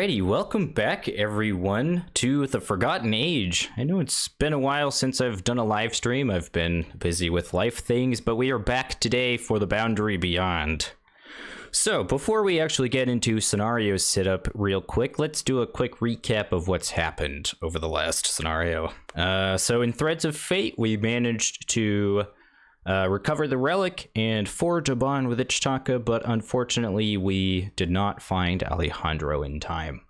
Alrighty, welcome back everyone to the Forgotten Age. I know it's been a while since I've done a live stream. I've been busy with life things, but we are back today for the Boundary Beyond. So before we actually get into scenario setup real quick, let's do a quick recap of what's happened over the last scenario. So in Threads of Fate, we managed to recover the relic and forge a bond with Itchata, but unfortunately we did not find Alejandro in time.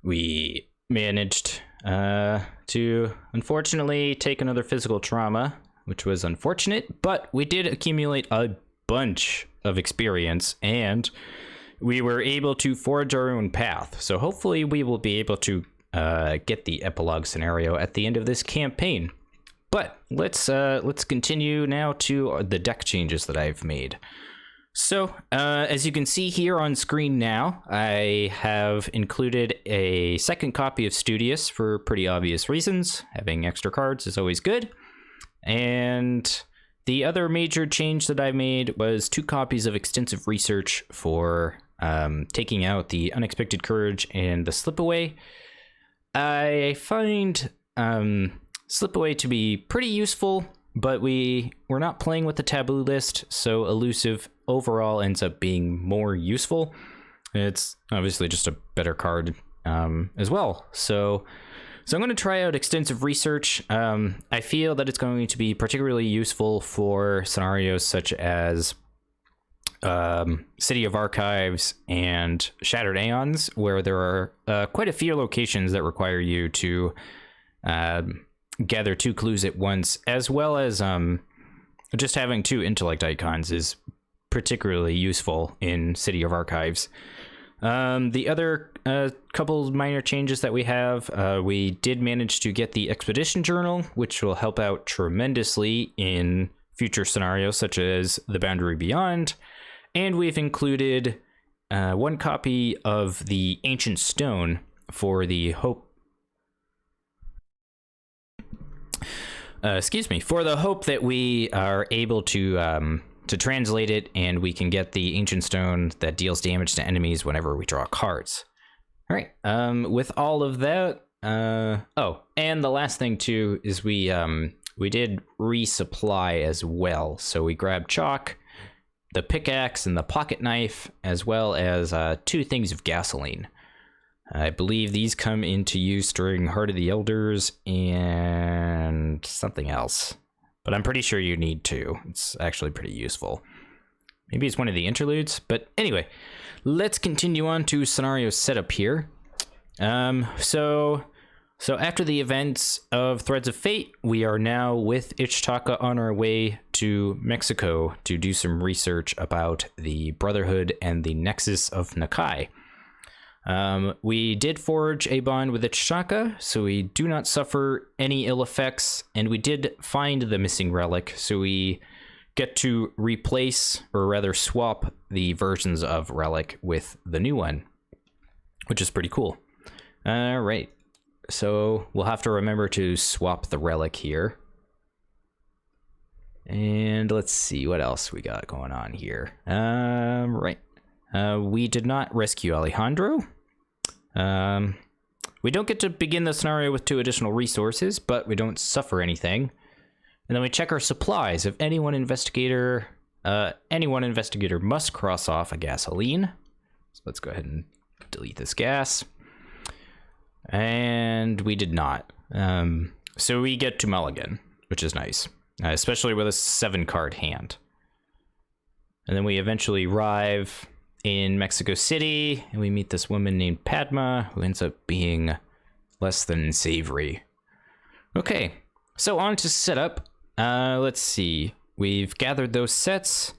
We managed to unfortunately take another physical trauma, which was unfortunate, but we did accumulate a bunch of experience and we were able to forge our own path. So hopefully we will be able to get the epilogue scenario at the end of this campaign. But let's continue now to the deck changes that I've made. So as you can see here on screen now, I have included a second copy of Studious for pretty obvious reasons. Having extra cards is always good. And the other major change that I made was 2 copies of Extensive Research for taking out the Unexpected Courage and the Slipaway. I find Slipaway to be pretty useful, but we're not playing with the taboo list, so Elusive overall ends up being more useful. It's obviously just a better card as well. So I'm going to try out Extensive Research. I feel that it's going to be particularly useful for scenarios such as City of Archives and Shattered Aeons, where there are quite a few locations that require you to gather 2 clues at once, as well as just having 2 intellect icons is particularly useful in City of Archives. The other couple minor changes that we have, we did manage to get the Expedition Journal, which will help out tremendously in future scenarios such as the Boundary Beyond, and we've included 1 copy of the Ancient Stone for the hope for the hope that we are able to translate it and we can get the Ancient Stone that deals damage to enemies whenever we draw cards. All right, with all of that, oh, and the last thing too is we did resupply as well. So we grabbed chalk, the pickaxe, and the pocket knife, as well as 2 things of gasoline. I believe these come into use during Heart of the Elders and something else, but I'm pretty sure you need 2. It's actually pretty useful. Maybe it's one of the interludes, but anyway, let's continue on to scenario setup here. So after the events of Threads of Fate, we are now with Itchata on our way to Mexico to do some research about the Brotherhood and the Nexus of Nakai. We did forge a bond with Itchata, so we do not suffer any ill effects, and we did find the missing relic, so we get to replace, or rather swap, the versions of relic with the new one, which is pretty cool. Right, so we'll have to remember to swap the relic here. And let's see what else we got going on here. Right. We did not rescue Alejandro. We don't get to begin the scenario with 2 additional resources, but we don't suffer anything. And then we check our supplies. If any one investigator must cross off a gasoline. So let's go ahead and delete this gas. And we did not. So we get to mulligan, which is nice, especially with a 7-card hand. And then we eventually arrive in Mexico City, and we meet this woman named Padma, who ends up being less than savory. Okay, so on to setup. Let's see. We've gathered those sets,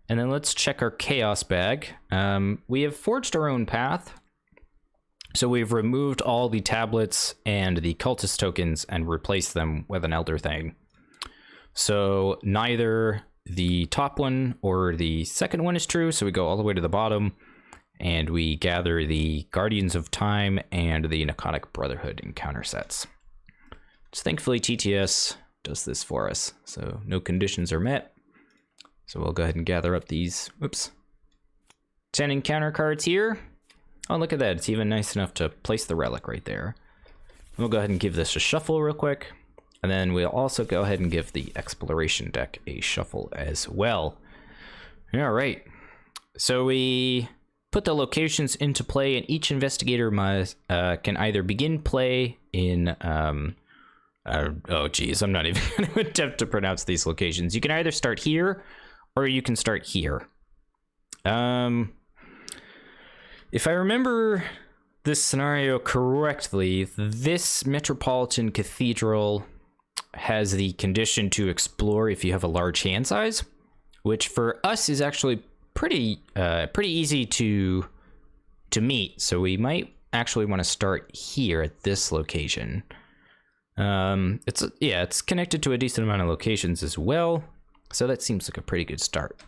and then let's check our chaos bag. We have forged our own path, so we've removed all the tablets and the cultist tokens and replaced them with an elder thing. So neither the top one or the second one is true, so we go all the way to the bottom and we gather the Guardians of Time and the Narcotic Brotherhood encounter sets. So thankfully TTS does this for us, so no conditions are met. So we'll go ahead and gather up these 10 encounter cards here. Oh, look at that. It's even nice enough to place the relic right there. We'll go ahead and give this a shuffle real quick. And then we'll also go ahead and give the exploration deck a shuffle as well. All right. So we put the locations into play, and each investigator can either begin play in... oh, geez. I'm not even going to attempt to pronounce these locations. You can either start here, or you can start here. If I remember this scenario correctly, this Metropolitan Cathedral has the condition to explore if you have a large hand size, which for us is actually pretty easy to meet. So we might actually want to start here at this location. It's connected to a decent amount of locations as well, so that seems like a pretty good start.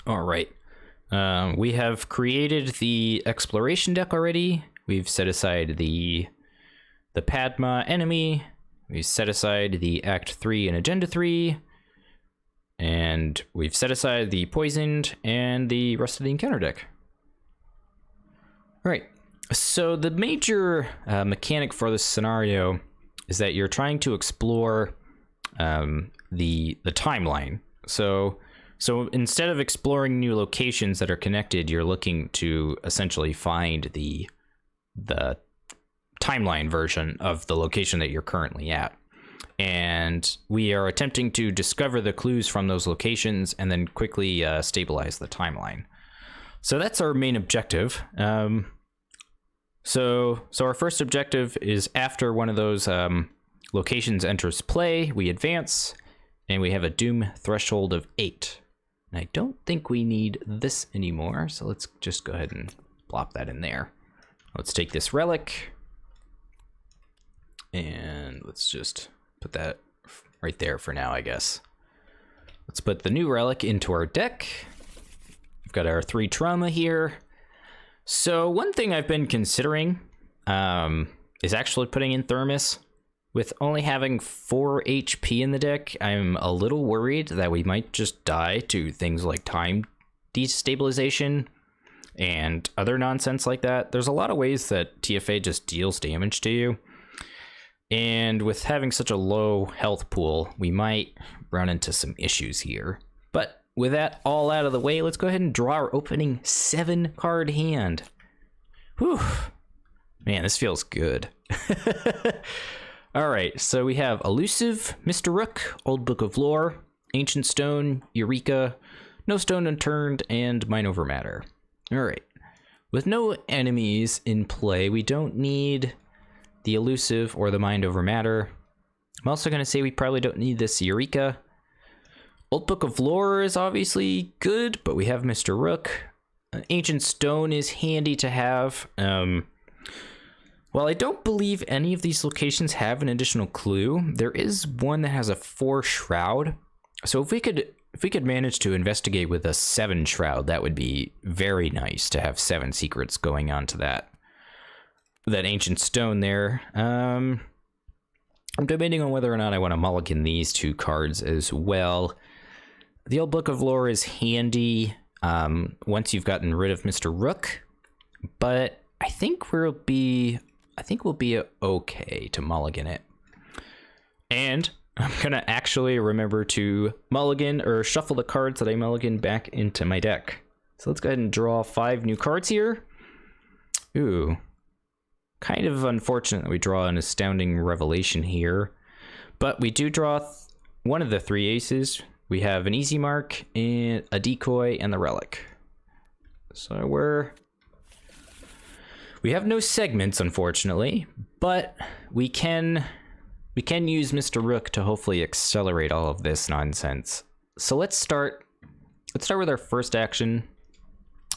All right. We have created the exploration deck already. We've set aside the Padma enemy. We've set aside the Act 3 and Agenda 3. And we've set aside the poisoned and the rest of the encounter deck. All right. So the major mechanic for this scenario is that you're trying to explore the timeline. So instead of exploring new locations that are connected, you're looking to essentially find the timeline version of the location that you're currently at. And we are attempting to discover the clues from those locations and then quickly stabilize the timeline. So that's our main objective. So our first objective is after one of those locations enters play, we advance, and we have a doom threshold of 8. And I don't think we need this anymore, so let's just go ahead and plop that in there. Let's take this relic, and let's just put that right there for now, I guess. Let's put the new relic into our deck. We've got our 3 trauma here. So one thing I've been considering is actually putting in Thermos. With only having 4 HP in the deck, I'm a little worried that we might just die to things like time destabilization and other nonsense like that. There's a lot of ways that TFA just deals damage to you. And with having such a low health pool, we might run into some issues here. But with that all out of the way, let's go ahead and draw our opening 7-card hand. Whew. Man, this feels good. All right, so we have Elusive, Mr. Rook, Old Book of Lore, Ancient Stone, Eureka, No Stone Unturned, and Mind Over Matter. All right, with no enemies in play, we don't need the Elusive or the Mind Over Matter. I'm also going to say we probably don't need this Eureka. Old Book of Lore is obviously good, but we have Mr. Rook. Ancient Stone is handy to have. While I don't believe any of these locations have an additional clue, there is one that has a 4 shroud. So if we could manage to investigate with a 7 shroud, that would be very nice to have 7 secrets going on to that ancient stone there. I'm debating on whether or not I want to mulligan these 2 cards as well. The Old Book of Lore is handy once you've gotten rid of Mr. Rook, but I think we'll be okay to mulligan it. And I'm gonna actually remember to mulligan or shuffle the cards that I mulligan back into my deck. So let's go ahead and draw 5 new cards here. Ooh, kind of unfortunate that we draw an Astounding Revelation here, but we do draw one of the 3 aces. We have an Easy Mark, and a Decoy, and the Relic. So we have no segments, unfortunately, but we can use Mr. Rook to hopefully accelerate all of this nonsense. So let's start with our first action.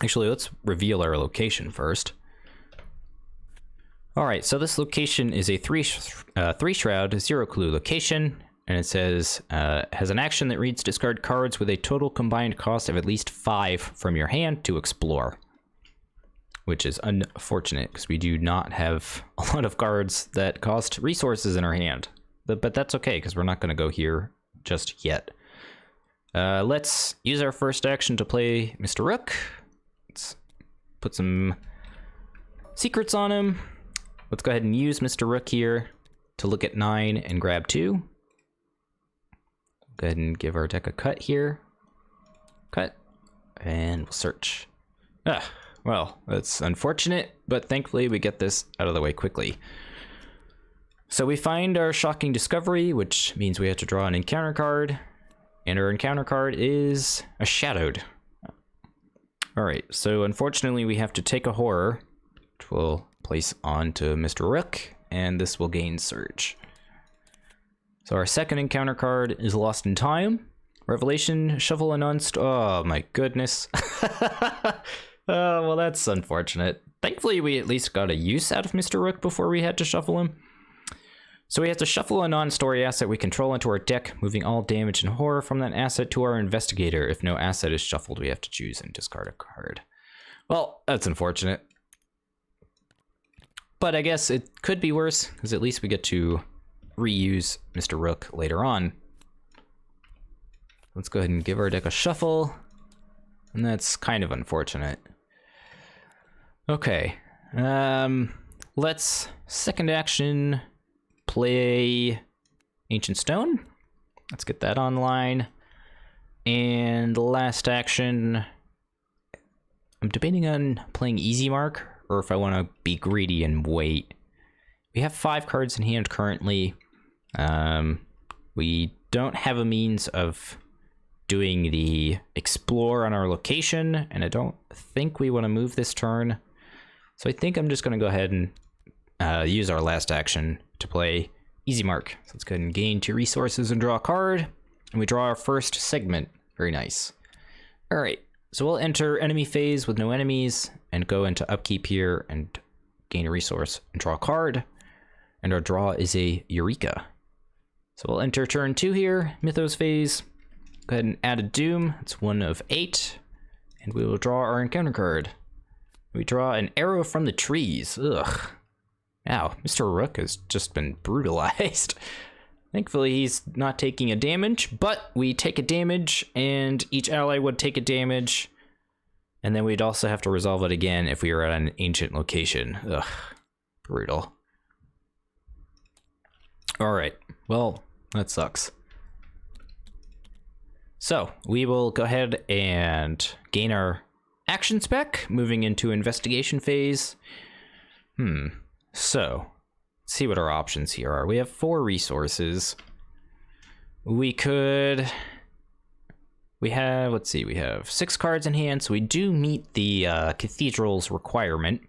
Actually, let's reveal our location first. All right, so this location is a 3 shroud, 0 clue location, and it says has an action that reads discard cards with a total combined cost of at least 5 from your hand to explore. Which is unfortunate because we do not have a lot of cards that cost resources in our hand. But that's okay because we're not going to go here just yet. Let's use our first action to play Mr. Rook. Let's put some secrets on him. Let's go ahead and use Mr. Rook here to look at 9 and grab 2. Go ahead and give our deck a cut here. Cut. And we'll search. Well, that's unfortunate, but thankfully we get this out of the way quickly. So we find our shocking discovery, which means we have to draw an encounter card. And our encounter card is a shadowed. Alright, so unfortunately we have to take a horror, which we'll place onto Mr. Rook, and this will gain Surge. So our second encounter card is Lost in Time. Revelation, Shuffle and oh my goodness. Well, that's unfortunate. Thankfully, we at least got a use out of Mr. Rook before we had to shuffle him. So we have to shuffle a non-story asset we control into our deck, moving all damage and horror from that asset to our investigator. If no asset is shuffled, we have to choose and discard a card. Well, that's unfortunate. But I guess it could be worse, because at least we get to reuse Mr. Rook later on. Let's go ahead and give our deck a shuffle. And that's kind of unfortunate. Okay. Let's second action play Ancient Stone. Let's get that online. And last action, I'm debating on playing Easy Mark or if I want to be greedy and wait. We have 5 cards in hand currently. We don't have a means of doing the explore on our location, and I don't think we want to move this turn. So I think I'm just going to go ahead and use our last action to play Easy Mark. So let's go ahead and gain 2 resources and draw a card. And we draw our first segment. Very nice. All right, so we'll enter enemy phase with no enemies and go into upkeep here and gain a resource and draw a card. And our draw is a Eureka. So we'll enter turn 2 here, Mythos phase. Go ahead and add a Doom. It's 1 of 8. And we will draw our encounter card. We draw an Arrow from the Trees. Ugh. Ow, Mr. Rook has just been brutalized. Thankfully, he's not taking a damage, but we take a damage, and each ally would take a damage. And then we'd also have to resolve it again if we were at an ancient location. Ugh, brutal. Alright, well, that sucks. So, we will go ahead and gain our action spec, moving into investigation phase. So, let's see what our options here are. We have 4 resources. We have, let's see, we have 6 cards in hand, so we do meet the Cathedral's requirement.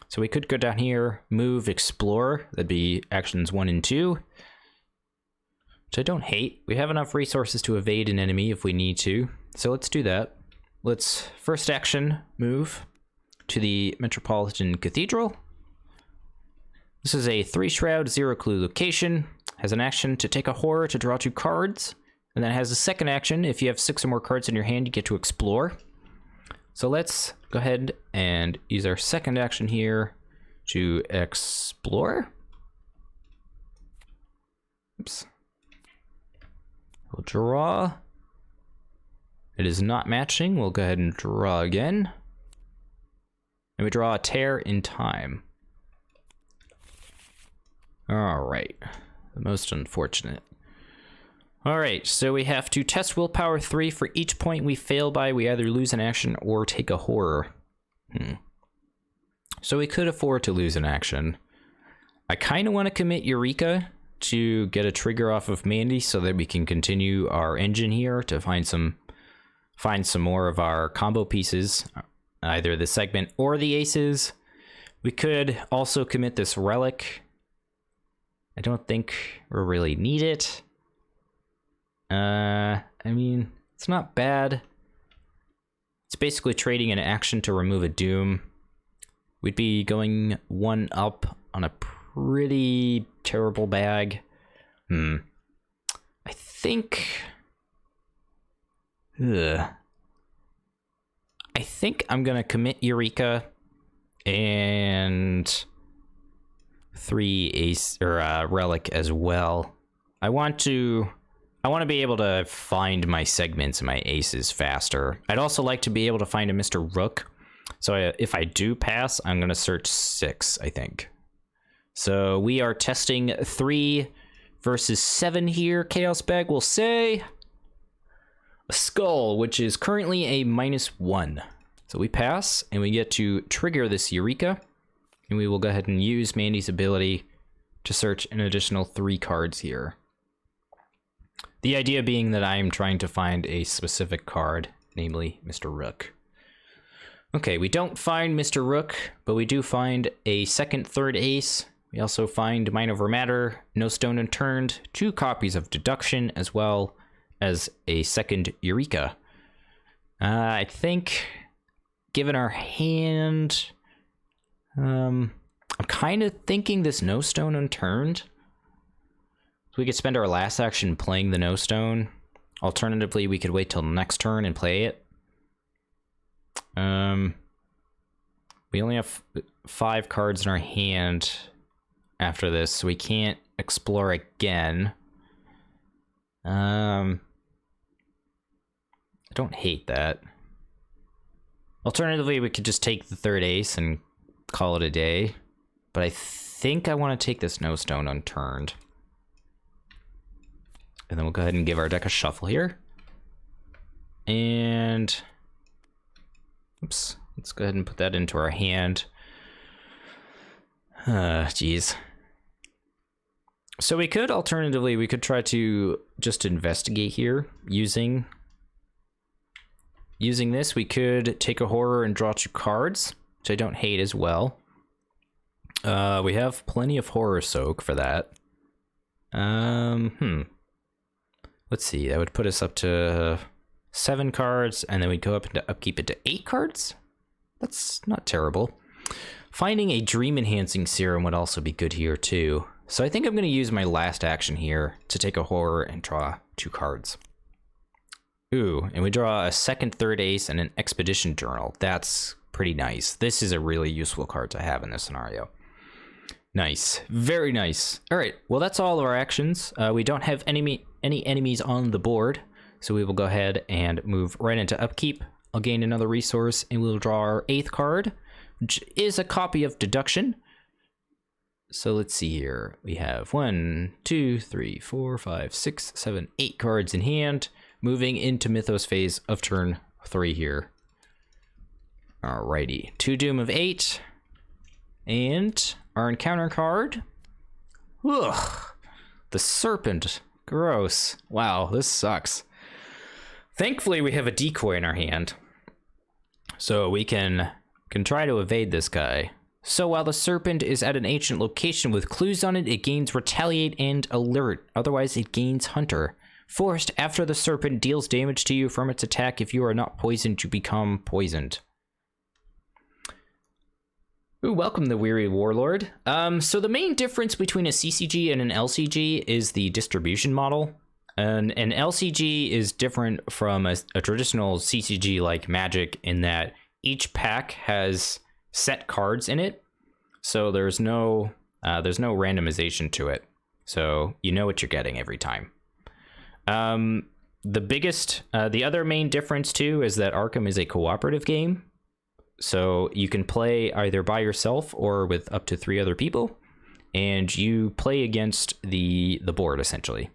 So we could go down here, move, explore. That'd be actions 1 and 2. Which I don't hate. We have enough resources to evade an enemy if we need to. So let's do that. Let's first action move to the Metropolitan Cathedral. This is a 3 shroud, 0 clue location. Has an action to take a horror to draw 2 cards. And then it has a second action. If you have 6 or more cards in your hand, you get to explore. So let's go ahead and use our second action here to explore. Oops. We'll draw. It is not matching. We'll go ahead and draw again. And we draw a Tear in Time. All right, the most unfortunate. All right, so we have to test willpower 3. For each point we fail by, we either lose an action or take a horror. So we could afford to lose an action. I kind of want to commit Eureka to get a trigger off of Mandy so that we can continue our engine here to find some more of our combo pieces, either the segment or the aces. We could also commit this relic. I don't think we'll really need it. I mean, it's not bad. It's basically trading an action to remove a Doom. We'd be going 1 up on a pretty terrible bag. I think I'm gonna commit Eureka and 3 ace or relic as well. I want to be able to find my segments and my aces faster. I'd also like to be able to find a Mr. Rook So if I do pass, I'm going to search 6, I think. So we are testing 3 versus 7 here. Chaos Bag will say a skull, which is currently a -1. So we pass, and we get to trigger this Eureka, and we will go ahead and use Mandy's ability to search an additional 3 cards here. The idea being that I am trying to find a specific card, namely Mr. Rook. Okay, we don't find Mr. Rook, but we do find a second, third ace. We also find Mind Over Matter, No Stone Unturned, 2 copies of Deduction, as well as a second Eureka. I think, given our hand, I'm kind of thinking this No Stone Unturned. We could spend our last action playing the No Stone. Alternatively, we could wait till the next turn and play it. We only have 5 cards in our hand after this, so we can't explore again. I don't hate that. Alternatively, we could just take the third ace and call it a day. But I think I want to take this No Stone Unturned. And then we'll go ahead and give our deck a shuffle here. And oops, let's go ahead and put that into our hand. Geez. So we could, alternatively, we could try to just investigate here using this. We could take a horror and draw 2 cards, which I don't hate as well. We have plenty of horror soak for that. Let's see, that would put us up to 7 cards, and then we'd go up into upkeep it to 8 cards. That's not terrible. Finding a Dream Enhancing Serum would also be good here too. So I think I'm going to use my last action here to take a horror and draw 2 cards. Ooh, and we draw a second, third ace and an Expedition Journal. That's pretty nice. This is a really useful card to have in this scenario. Nice, very nice. All right, well, that's all of our actions. We don't have any enemies on the board, so we will go ahead and move right into upkeep. I'll gain another resource, and we'll draw our 8th card, which is a copy of Deduction. So let's see here. We have 1, 2, 3, 4, 5, 6, 7, 8 cards in hand, moving into Mythos phase of turn 3 here. Alrighty, 2 Doom of 8, and our encounter card. Ugh, the Serpent. Gross. Wow, this sucks. Thankfully, we have a decoy in our hand, so we can try to evade this guy. So while the Serpent is at an ancient location with clues on it, it gains Retaliate and Alert. Otherwise, it gains Hunter. Forced, after the Serpent deals damage to you from its attack, if you are not poisoned, you become poisoned. Ooh, welcome, the Weary Warlord. So the main difference between a CCG and an LCG is the distribution model. An LCG is different from a traditional CCG like Magic in that each pack has set cards in it, so there's no randomization to it. So you know what you're getting every time. The other main difference too is that Arkham is a cooperative game. So you can play either by yourself or with up to 3 other people, and you play against the board essentially.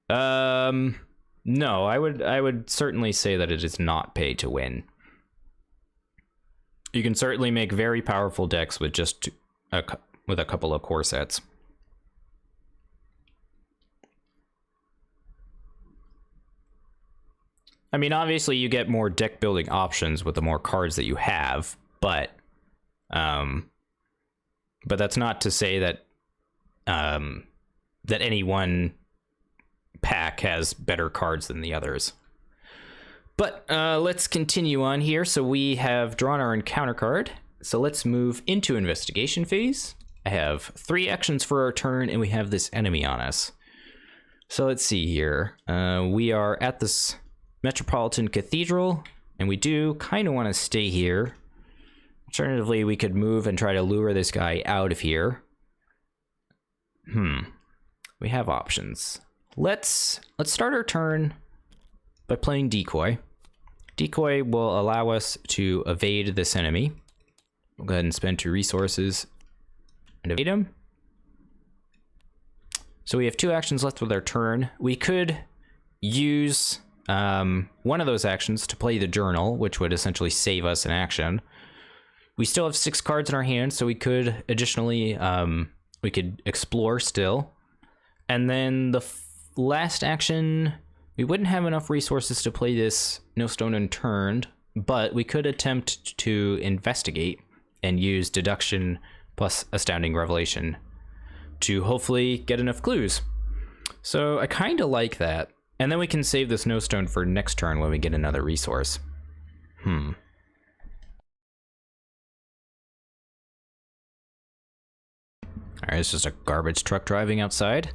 No, I would certainly say that it is not pay to win. You can certainly make very powerful decks with just a couple of core sets. I mean, obviously you get more deck building options with the more cards that you have, but that's not to say that that any one pack has better cards than the others. But let's continue on here. So we have drawn our encounter card. So let's move into investigation phase. I have 3 actions for our turn, and we have this enemy on us. So let's see here. We are at this Metropolitan Cathedral, and we do kind of want to stay here. Alternatively, we could move and try to lure this guy out of here. We have options. Let's start our turn by playing Decoy. Decoy will allow us to evade this enemy. We'll go ahead and spend 2 resources and evade him. So we have 2 actions left with our turn. We could use one of those actions to play the journal, which would essentially save us an action. We still have 6 cards in our hand, so we could additionally, we could explore still. And then the last action, we wouldn't have enough resources to play this No Stone Unturned, but we could attempt to investigate and use deduction plus astounding revelation to hopefully get enough clues. So I kind of like that. And then we can save this No Stone for next turn when we get another resource. All right, it's just a garbage truck driving outside.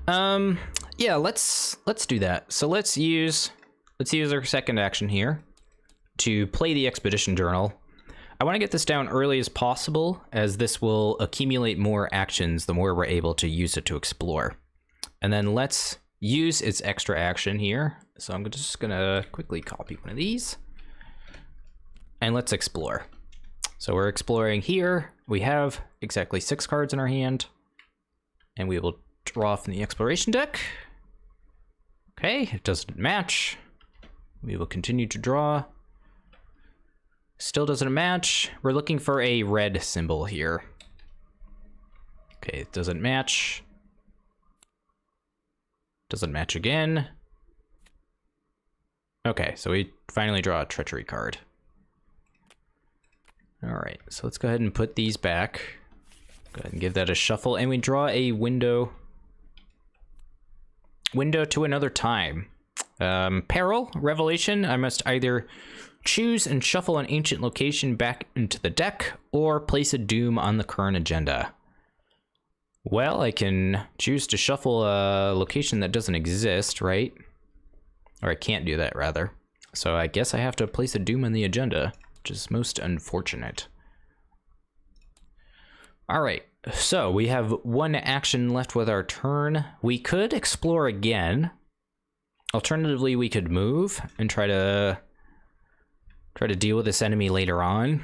Yeah, let's do that. So let's use our second action here to play the expedition journal. I want to get this down early as possible, as this will accumulate more actions the more we're able to use it to explore. And then let's use its extra action here. So I'm just gonna quickly copy one of these and let's explore. So we're exploring here. We have exactly 6 cards in our hand, and we will draw from the exploration deck. Okay, it doesn't match. We will continue to draw. Still doesn't match. We're looking for a red symbol here. Okay, it doesn't match. Doesn't match again. Okay, so we finally draw a treachery card. All right, so let's go ahead and put these back. Go ahead and give that a shuffle, and we draw a window to another time. Peril, revelation. I must either choose and shuffle an ancient location back into the deck, or place a doom on the current agenda. Well, I can choose to shuffle a location that doesn't exist, right? Or I can't do that, rather. So I guess I have to place a doom on the agenda, which is most unfortunate. All right, so we have 1 action left with our turn. We could explore again. Alternatively, we could move and try to deal with this enemy later on.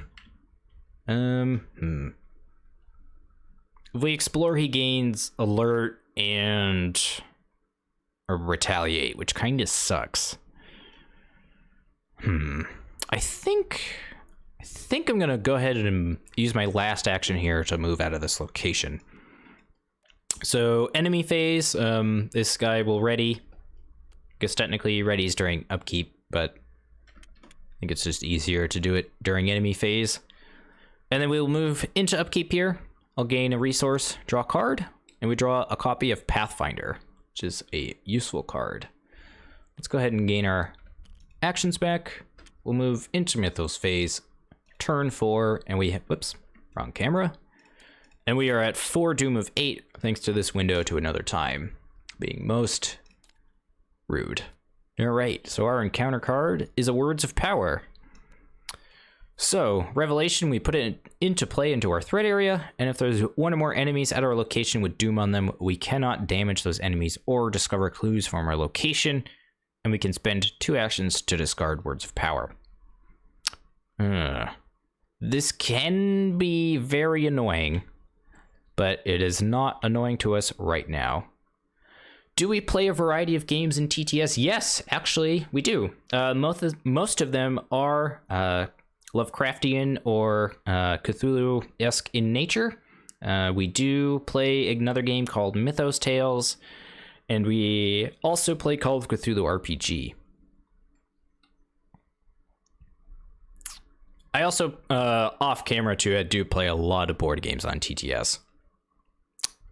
If we explore, he gains alert and or retaliate, which kind of sucks. I think I'm gonna go ahead and use my last action here to move out of this location. So enemy phase, this guy will ready. I guess technically readies during upkeep, but I think it's just easier to do it during enemy phase. And then we'll move into upkeep here. I'll gain a resource, draw a card, and we draw a copy of Pathfinder, which is a useful card. Let's go ahead and gain our actions back. We'll move into Mythos phase, turn 4, and we have, whoops, wrong camera. And we are at 4 Doom of 8, thanks to this window to another time, being most rude. All right, so our encounter card is a Words of Power. So, Revelation, we put it into play into our threat area, and if there's 1 or more enemies at our location with Doom on them, we cannot damage those enemies or discover clues from our location, and we can spend 2 actions to discard Words of Power. This can be very annoying, but it is not annoying to us right now. Do we play a variety of games in TTS? Yes, actually, we do. Most of them are Lovecraftian or Cthulhu-esque in nature. We do play another game called Mythos Tales, and we also play Call of Cthulhu RPG. I also, off camera too, I do play a lot of board games on TTS.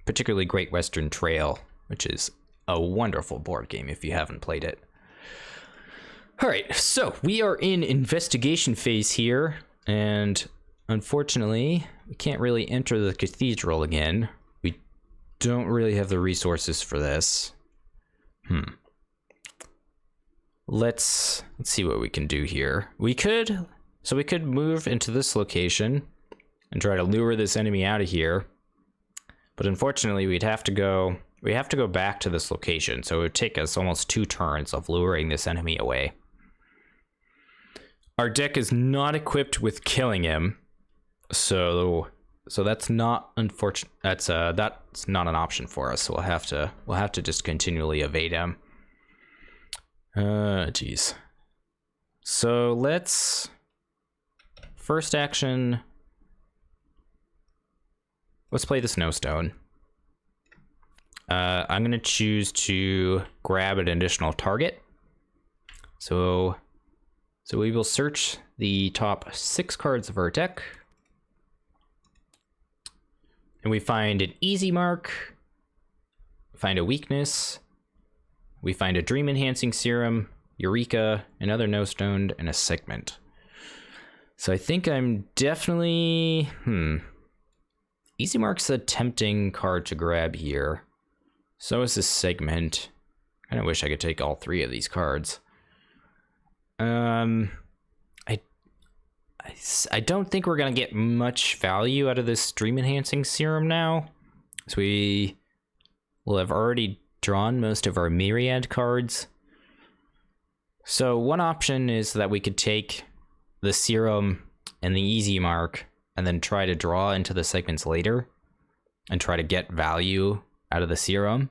Particularly Great Western Trail, which is a wonderful board game if you haven't played it. All right, so we are in investigation phase here, and unfortunately, we can't really enter the cathedral again. We don't really have the resources for this. Let's see what we can do here. We could move into this location and try to lure this enemy out of here. But unfortunately, we have to go back to this location, so it would take us almost 2 turns of luring this enemy away. Our deck is not equipped with killing him, so that's not unfortunate. That's not an option for us. So we'll have to just continually evade him. Geez. So let's first action. Let's play the Snowstone. I'm gonna choose to grab an additional target. So we will search the top 6 cards of our deck. And we find an easy mark, find a weakness, we find a dream enhancing serum, Eureka, another no stone, and a segment. So I think I'm definitely, Easy mark's a tempting card to grab here. So is this segment. I kinda wish I could take all 3 of these cards. I don't think we're gonna get much value out of this dream enhancing serum now. So we will have already drawn most of our myriad cards. So one option is that we could take the serum and the easy mark and then try to draw into the segments later and try to get value out of the serum.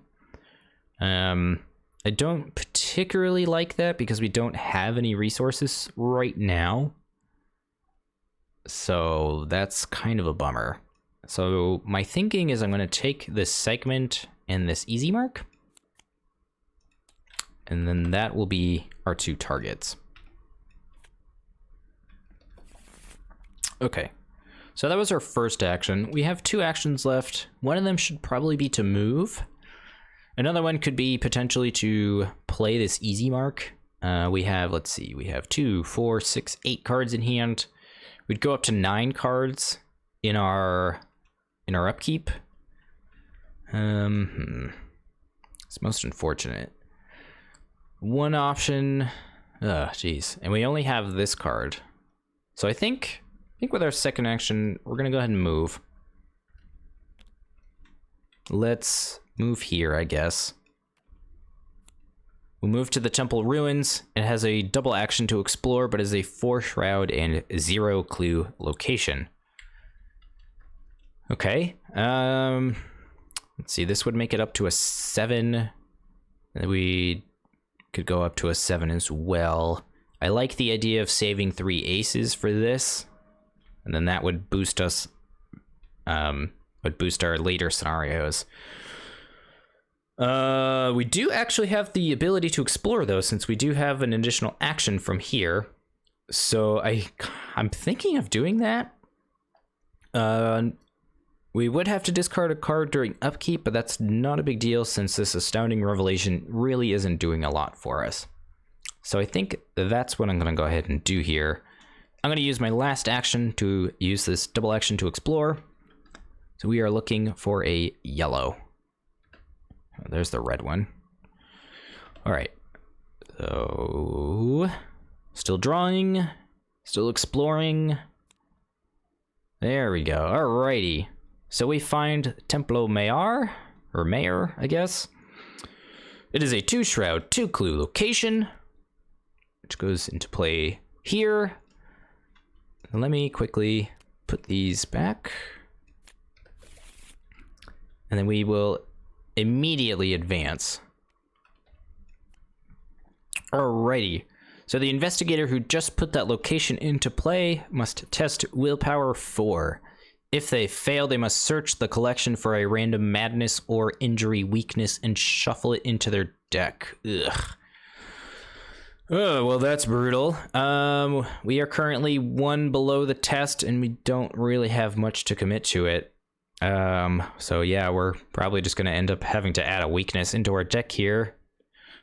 I don't particularly like that because we don't have any resources right now. So that's kind of a bummer. So my thinking is I'm going to take this segment and this easy mark. And then that will be our 2 targets. Okay. So that was our first action. We have 2 actions left. One of them should probably be to move. Another one could be potentially to play this easy mark. We have, let's see, we have 2, 4, 6, 8 cards in hand. We'd go up to 9 cards in our upkeep. It's most unfortunate. One option, geez, and we only have this card. So I think with our second action, we're gonna go ahead and move. Let's move here, I guess. We'll move to the Temple Ruins. It has a double action to explore, but is a 4 shroud and 0 clue location. Okay. Let's see, this would make it up to a 7. We could go up to a 7 as well. I like the idea of saving 3 aces for this. And then that would boost us, would boost our later scenarios. We do actually have the ability to explore though, since we do have an additional action from here. So I'm thinking of doing that. We would have to discard a card during upkeep, but that's not a big deal since this astounding revelation really isn't doing a lot for us. So I think that's what I'm going to go ahead and do here. I'm going to use my last action to use this double action to explore. So we are looking for a yellow. There's the red one. All right. So, still drawing, still exploring. There we go. Alrighty. So we find Templo Mayor, or Mayor, I guess. It is a 2 shroud, 2 clue location, which goes into play here. Let me quickly put these back. And then we will immediately advance. Alrighty. So the investigator who just put that location into play must test willpower 4. If they fail, they must search the collection for a random madness or injury weakness and shuffle it into their deck. Ugh. Oh, well, that's brutal. We are currently 1 below the test and we don't really have much to commit to it. So yeah, we're probably just going to end up having to add a weakness into our deck here.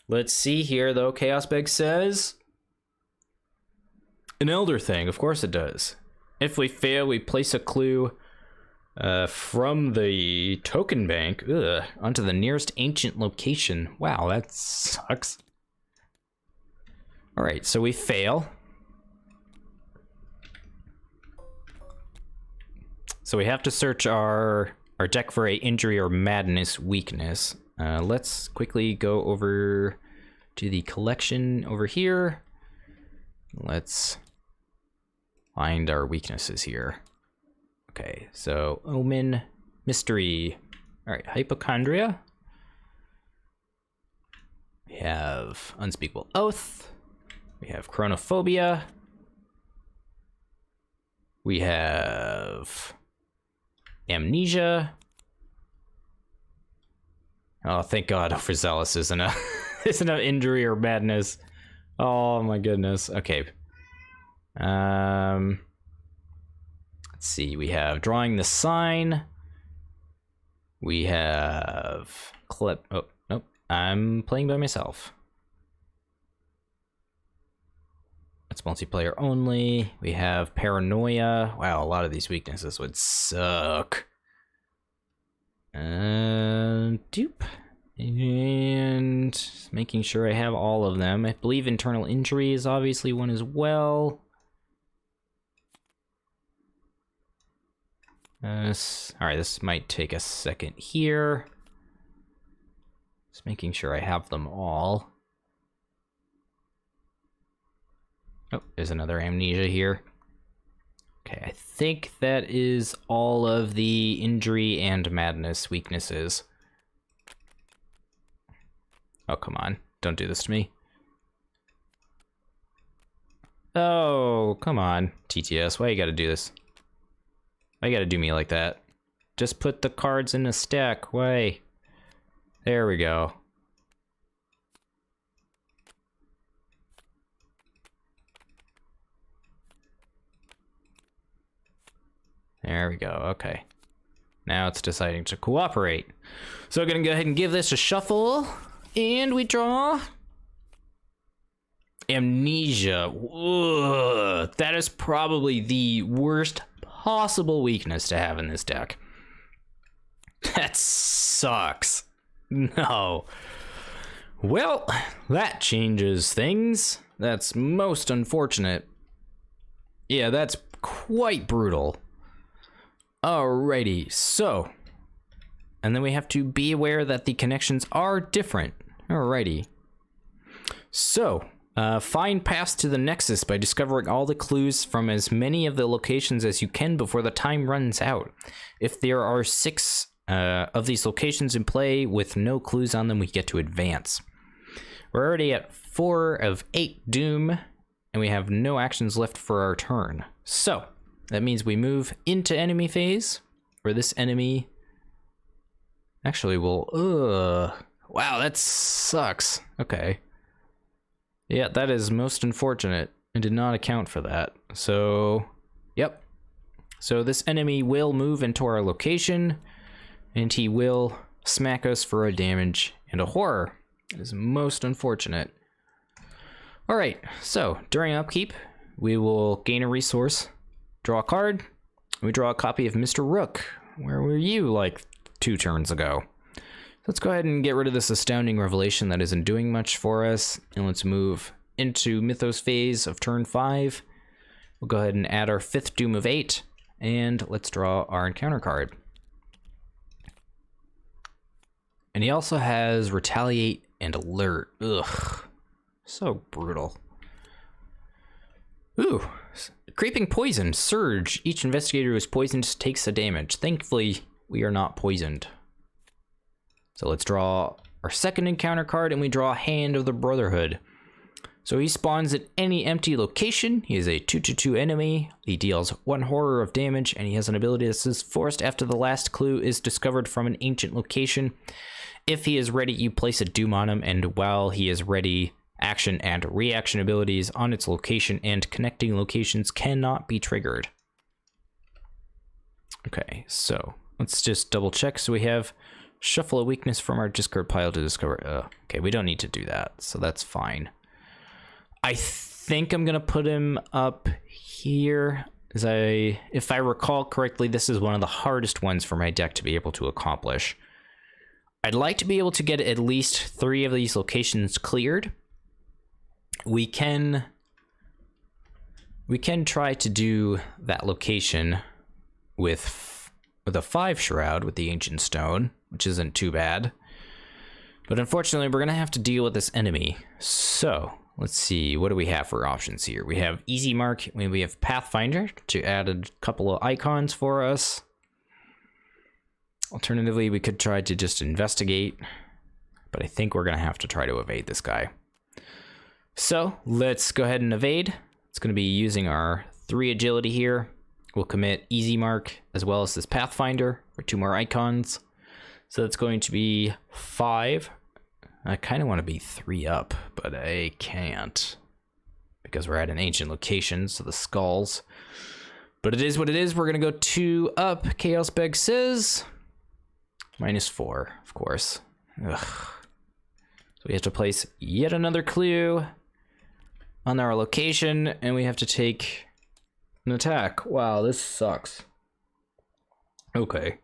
Let's see here, though. Chaos Bag says an Elder Thing. Of course it does. If we fail, we place a clue from the token bank onto the nearest ancient location. Wow, that sucks. All right, so we fail. So we have to search our deck for a injury or madness weakness. Let's quickly go over to the collection over here. Let's find our weaknesses here. Okay, so Omen, Mystery. All right, Hypochondria. We have Unspeakable Oath. We have Chronophobia. We have Amnesia. Oh, thank God Overzealous isn't an injury or madness. Oh my goodness. Okay. Let's see. We have Drawing the Sign. We have Clip. Oh, nope. I'm playing by myself. It's multiplayer only. We have Paranoia. Wow, a lot of these weaknesses would suck. Dupe. And making sure I have all of them. I believe Internal Injury is obviously one as well. Alright, this might take a second here. Just making sure I have them all. Oh, there's another Amnesia here. Okay, I think that is all of the Injury and Madness weaknesses. Oh, come on. Don't do this to me. Oh, come on. TTS, why you gotta do this? Why you gotta do me like that? Just put the cards in a stack. Why? There we go. There we go, okay. Now it's deciding to cooperate. So we're gonna go ahead and give this a shuffle. And we draw Amnesia. Ugh, that is probably the worst possible weakness to have in this deck. That sucks. No. Well, that changes things. That's most unfortunate. Yeah, that's quite brutal. Alrighty, so. And then we have to be aware that the connections are different. Alrighty. So, find paths to the Nexus by discovering all the clues from as many of the locations as you can before the time runs out. If there are 6 of these locations in play with no clues on them, we get to advance. We're already at 4 of 8 Doom, and we have no actions left for our turn. So, that means we move into enemy phase, where this enemy actually will, wow, that sucks. Okay. Yeah, that is most unfortunate. I did not account for that. So, yep. So this enemy will move into our location, and he will smack us for a damage and a horror. It is most unfortunate. Alright, so during upkeep, we will gain a resource, draw a card, and we draw a copy of Mr. Rook. Where were you like 2 turns ago? Let's go ahead and get rid of this astounding revelation that isn't doing much for us, and let's move into Mythos phase of turn 5. We'll go ahead and add our 5th Doom of 8, and let's draw our encounter card. And he also has Retaliate and Alert. Ugh, so brutal. Ooh, Creeping Poison, Surge. Each investigator who is poisoned takes a damage. Thankfully, we are not poisoned. So let's draw our 2nd encounter card, and we draw Hand of the Brotherhood. So he spawns at any empty location. He is a 2/2 enemy. He deals 1 horror of damage, and he has an ability that says forced after the last clue is discovered from an ancient location. If he is ready, you place a Doom on him, and while he is ready, action and reaction abilities on its location and connecting locations cannot be triggered. Okay, so let's just double check. So we have shuffle a weakness from our discard pile to discover. Okay, we don't need to do that, so that's fine. I think I'm gonna put him up here. If I recall correctly, this is one of the hardest ones for my deck to be able to accomplish. I'd like to be able to get at least 3 of these locations cleared. We can try to do that location with a 5 Shroud with the Ancient Stone, which isn't too bad. But unfortunately, we're gonna have to deal with this enemy. So let's see, what do we have for options here? We have Easy Mark, we have Pathfinder to add a couple of icons for us. Alternatively, we could try to just investigate, but I think we're gonna have to try to evade this guy. So let's go ahead and evade. It's gonna be using our 3 agility here. We'll commit Easy Mark as well as this Pathfinder for 2 more icons. So that's going to be 5. I kind of want to be 3 up, but I can't because we're at an ancient location, so the skulls. But it is what it is. We're going to go 2 up. Chaos Beg says -4, of course. Ugh. So we have to place yet another clue on our location, and we have to take an attack. Wow, this sucks. Okay.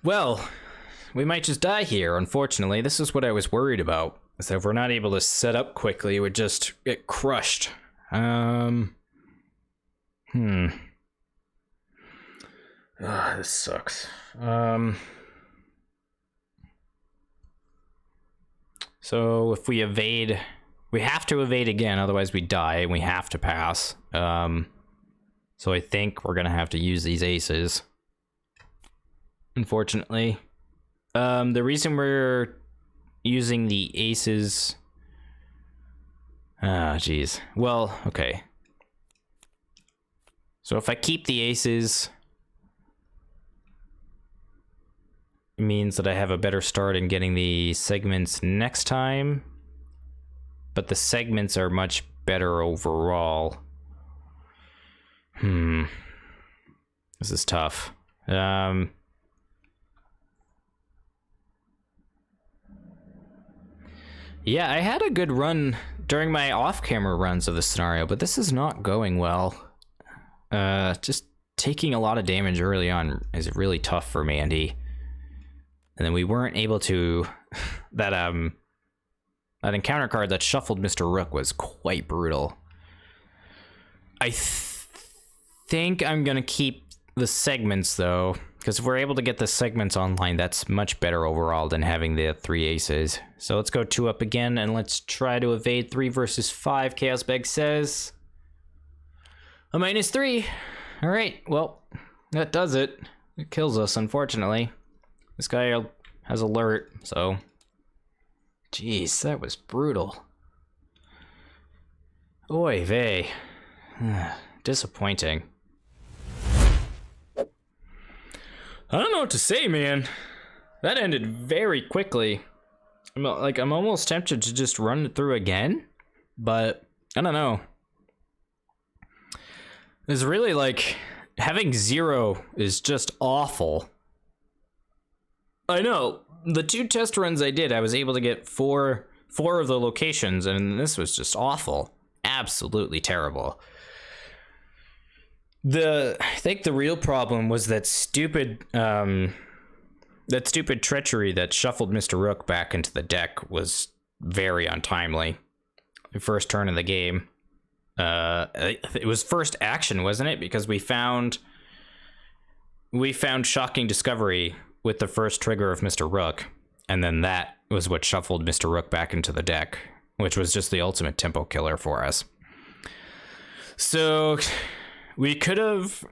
Well, we might just die here, unfortunately. This is what I was worried about. So if we're not able to set up quickly, it would just get crushed. This sucks. So if we evade, we have to evade again, otherwise we die, and we have to pass. So I think we're gonna have to use these aces, unfortunately. The reason we're using the aces... geez. Well, okay. So if I keep the aces, it means that I have a better start in getting the segments next time. But the segments are much better overall. This is tough. Yeah, I had a good run during my off-camera runs of the scenario, but this is not going well. Just taking a lot of damage early on is really tough for Mandy. And then we weren't able to... that encounter card that shuffled Mr. Rook was quite brutal. I think I'm gonna keep the segments, though, because if we're able to get the segments online, that's much better overall than having the 3 aces. So let's go 2 up again, and let's try to evade 3 versus 5, Chaos Beg says. A -3. All right, well, that does it. It kills us, unfortunately. This guy has alert, so... Jeez, that was brutal. Oy vey. Disappointing. I don't know what to say, man. That ended very quickly. I'm almost tempted to just run it through again, but I don't know. It's really like having 0 is just awful. I know. The 2 test runs I did, I was able to get four of the locations, and this was just awful. Absolutely terrible. I think the real problem was that stupid treachery that shuffled Mr. Rook back into the deck was very untimely. The first turn of the game. It was first action, wasn't it? Because we found Shocking Discovery with the first trigger of Mr. Rook, and then that was what shuffled Mr. Rook back into the deck, which was just the ultimate tempo killer for us. So we could have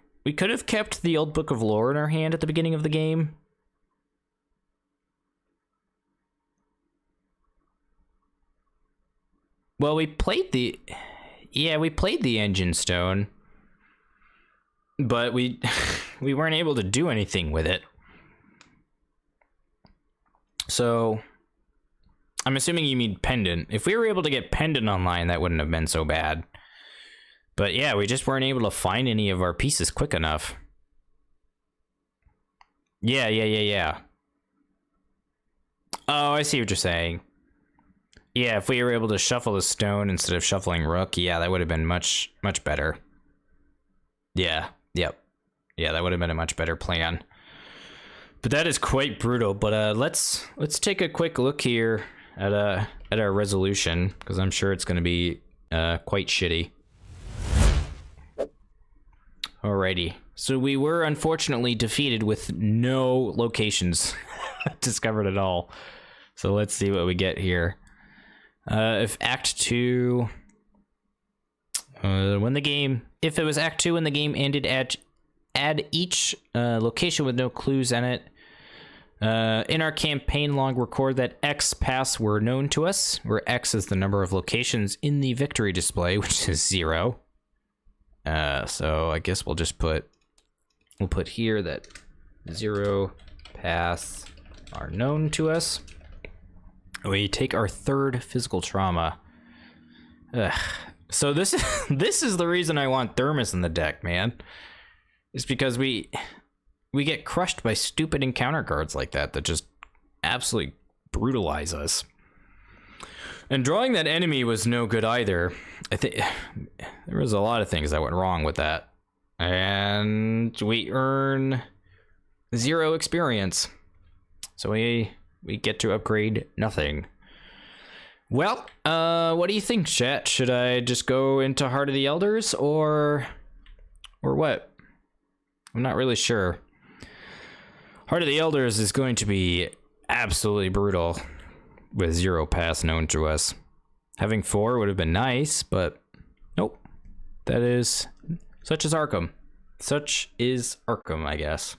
kept the old Book of Lore in our hand at the beginning of the game. Well, we played the Engine Stone, but we weren't able to do anything with it. So, I'm assuming you mean Pendant. If we were able to get Pendant online, that wouldn't have been so bad. But yeah, we just weren't able to find any of our pieces quick enough. Yeah. Oh, I see what you're saying. Yeah, if we were able to shuffle the stone instead of shuffling Rook, yeah, that would have been much better. Yeah, yep. Yeah, that would have been a much better plan. But that is quite brutal. But let's take a quick look here at our resolution, because I'm sure it's going to be quite shitty. Alrighty, so we were unfortunately defeated with no locations discovered at all. So let's see what we get here. If Act 2, when the game, if it was Act 2 and the game ended, add each location with no clues in it. In our campaign log, record that X paths were known to us, where X is the number of locations in the victory display, which is 0. So I guess we'll put here that 0 paths are known to us. We take our 3rd physical trauma. So this is the reason I want Thermos in the deck, man. It's because we get crushed by stupid encounter cards like that just absolutely brutalize us. And drawing that enemy was no good either. I think there was a lot of things that went wrong with that. And we earn 0 experience. So we get to upgrade nothing. Well, what do you think, chat? Should I just go into Heart of the Elders or what? I'm not really sure. Heart of the Elders is going to be absolutely brutal with 0 paths known to us. Having 4 would have been nice, but nope. That is, such is Arkham. Such is Arkham, I guess.